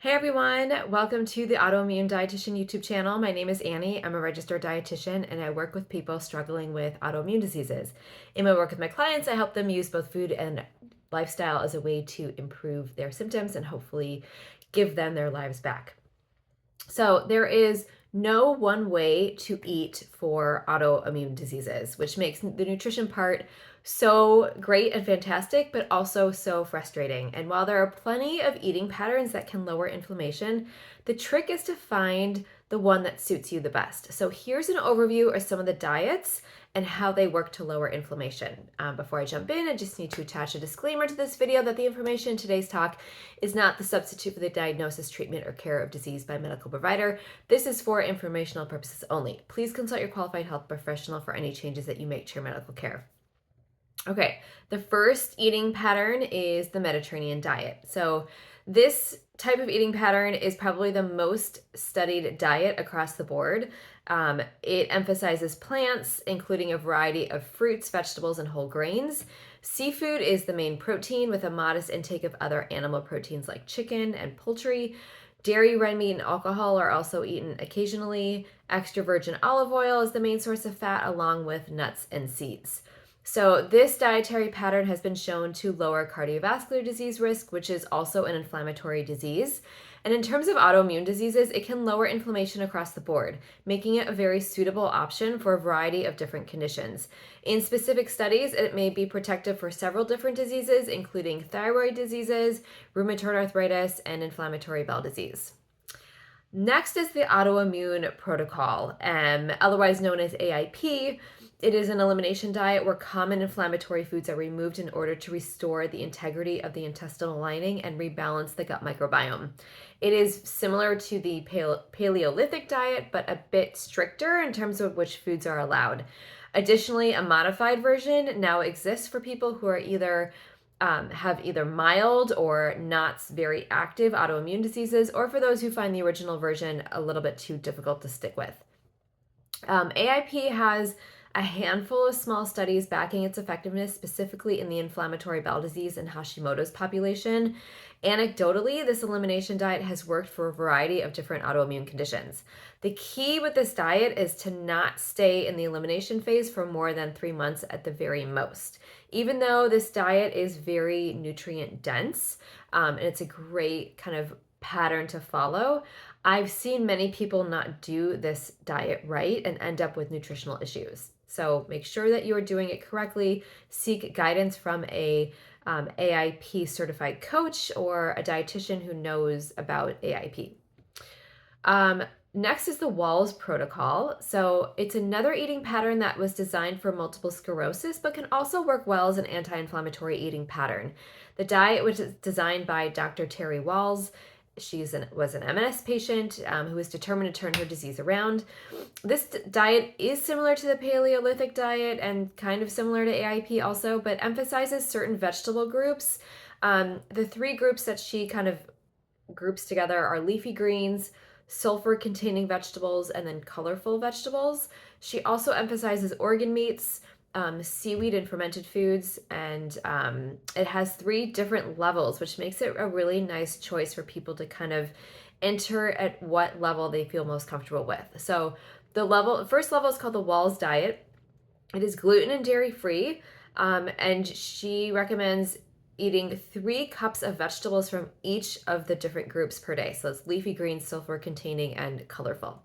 Hey everyone, welcome to the Autoimmune Dietitian YouTube channel. My name is Annie. I'm a registered dietitian and I work with people struggling with autoimmune diseases. In my work with my clients, I help them use both food and lifestyle as a way to improve their symptoms and hopefully give them their lives back. So, there is no one way to eat for autoimmune diseases, which makes the nutrition part so great and fantastic, but also so frustrating. And while there are plenty of eating patterns that can lower inflammation, the trick is to find the one that suits you the best. So, here's an overview of some of the diets and how they work to lower inflammation. Before I jump in, I just need to attach a disclaimer to this video that the information in today's talk is not the substitute for the diagnosis, treatment, or care of disease by a medical provider. This is for informational purposes only. Please consult your qualified health professional for any changes that you make to your medical care. Okay, the first eating pattern is the Mediterranean diet. So this type of eating pattern is probably the most studied diet across the board. It emphasizes plants, including a variety of fruits, vegetables, and whole grains. Seafood is the main protein, with a modest intake of other animal proteins like chicken and poultry. Dairy, red meat, and alcohol are also eaten occasionally. Extra virgin olive oil is the main source of fat, along with nuts and seeds. So, this dietary pattern has been shown to lower cardiovascular disease risk, which is also an inflammatory disease. And in terms of autoimmune diseases, it can lower inflammation across the board, making it a very suitable option for a variety of different conditions. In specific studies, it may be protective for several different diseases, including thyroid diseases, rheumatoid arthritis, and inflammatory bowel disease. Next is the autoimmune protocol, otherwise known as AIP. It is an elimination diet where common inflammatory foods are removed in order to restore the integrity of the intestinal lining and rebalance the gut microbiome. It is similar to the Paleolithic diet, but a bit stricter in terms of which foods are allowed. Additionally, a modified version now exists for people who are have either mild or not very active autoimmune diseases, or for those who find the original version a little bit too difficult to stick with. AIP has a handful of small studies backing its effectiveness, specifically in the inflammatory bowel disease and Hashimoto's population. Anecdotally, this elimination diet has worked for a variety of different autoimmune conditions. The key with this diet is to not stay in the elimination phase for more than 3 months at the very most. Even though this diet is very nutrient dense, and it's a great kind of pattern to follow, I've seen many people not do this diet right and end up with nutritional issues. So make sure that you're doing it correctly. Seek guidance from a AIP certified coach or a dietitian who knows about AIP. Next is the Walls protocol. So it's another eating pattern that was designed for multiple sclerosis, but can also work well as an anti-inflammatory eating pattern. The diet was designed by Dr. Terry Walls. She was an MS patient who was determined to turn her disease around. This diet is similar to the Paleolithic diet and kind of similar to AIP also, but emphasizes certain vegetable groups. The three groups that she kind of groups together are leafy greens, sulfur-containing vegetables, and then colorful vegetables. She also emphasizes organ meats, seaweed and fermented foods, and it has 3 different levels, which makes it a really nice choice for people to kind of enter at what level they feel most comfortable with. So the first level is called the Walls diet. It is gluten and dairy free, and she recommends eating 3 cups of vegetables from each of the different groups per day. So it's leafy greens, sulfur containing, and colorful.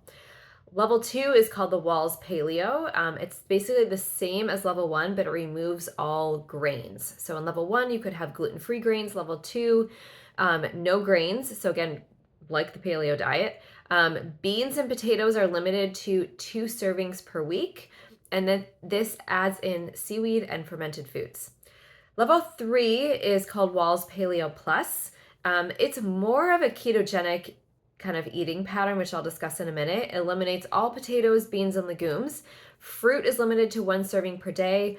Level 2 is called the Walls Paleo. It's basically the same as level 1, but it removes all grains. So in level 1, you could have gluten-free grains. Level 2, no grains. So again, like the paleo diet. Beans and potatoes are limited to 2 servings per week. And then this adds in seaweed and fermented foods. Level 3 is called Walls Paleo Plus. It's more of a ketogenic kind of eating pattern, which I'll discuss in a minute. It eliminates all potatoes, beans, and legumes. Fruit is limited to 1 serving per day.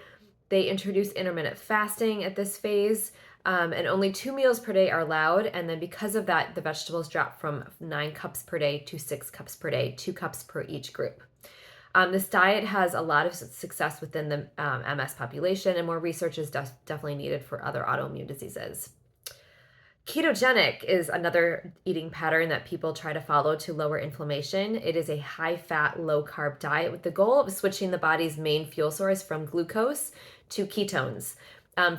They introduce intermittent fasting at this phase, and only 2 meals per day are allowed. And then because of that, the vegetables drop from 9 cups per day to 6 cups per day, 2 cups per each group. This diet has a lot of success within the MS population, and more research is definitely needed for other autoimmune diseases. Ketogenic is another eating pattern that people try to follow to lower inflammation. It is a high fat, low carb diet with the goal of switching the body's main fuel source from glucose to ketones.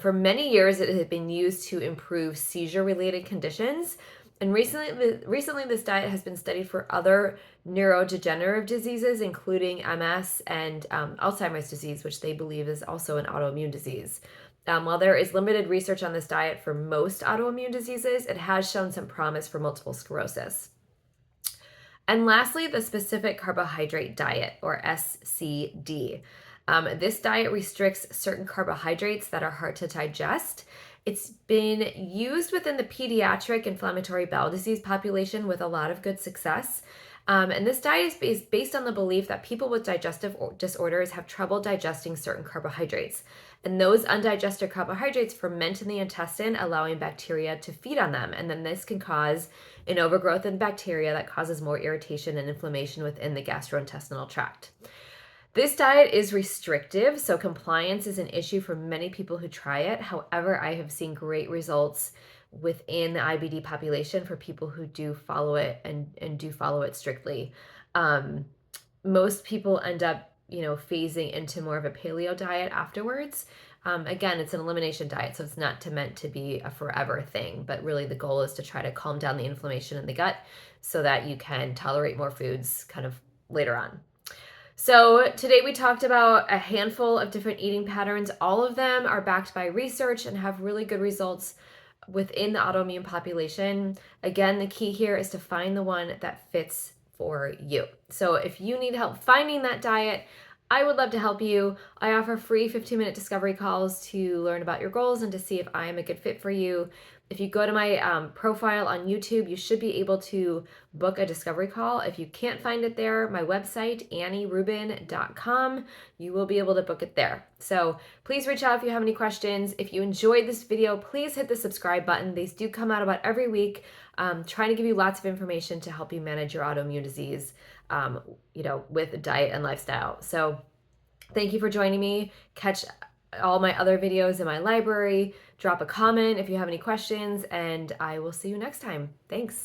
For many years, it had been used to improve seizure related conditions. And recently, this diet has been studied for other neurodegenerative diseases, including MS and Alzheimer's disease, which they believe is also an autoimmune disease. While there is limited research on this diet for most autoimmune diseases, it has shown some promise for multiple sclerosis. And lastly, the specific carbohydrate diet, or SCD. This diet restricts certain carbohydrates that are hard to digest. It's been used within the pediatric inflammatory bowel disease population with a lot of good success. And this diet is based on the belief that people with digestive disorders have trouble digesting certain carbohydrates. And those undigested carbohydrates ferment in the intestine, allowing bacteria to feed on them. And then this can cause an overgrowth in bacteria that causes more irritation and inflammation within the gastrointestinal tract. This diet is restrictive, so compliance is an issue for many people who try it. However, I have seen great results within the IBD population for people who do follow it and do follow it strictly. Most people end up, phasing into more of a paleo diet afterwards. Again, it's an elimination diet, so it's not meant to be a forever thing, but really the goal is to try to calm down the inflammation in the gut so that you can tolerate more foods kind of later on. So today we talked about a handful of different eating patterns. All of them are backed by research and have really good results within the autoimmune population. Again, the key here is to find the one that fits for you. So if you need help finding that diet, I would love to help you. I offer free 15-minute discovery calls to learn about your goals and to see if I am a good fit for you. If you go to my profile on YouTube, you should be able to book a discovery call. If you can't find it there, my website, annierubin.com, you will be able to book it there. So please reach out if you have any questions. If you enjoyed this video, please hit the subscribe button. These do come out about every week, trying to give you lots of information to help you manage your autoimmune disease, with diet and lifestyle. So thank you for joining me. Catch all my other videos in my library. Drop a comment if you have any questions, and I will see you next time. Thanks.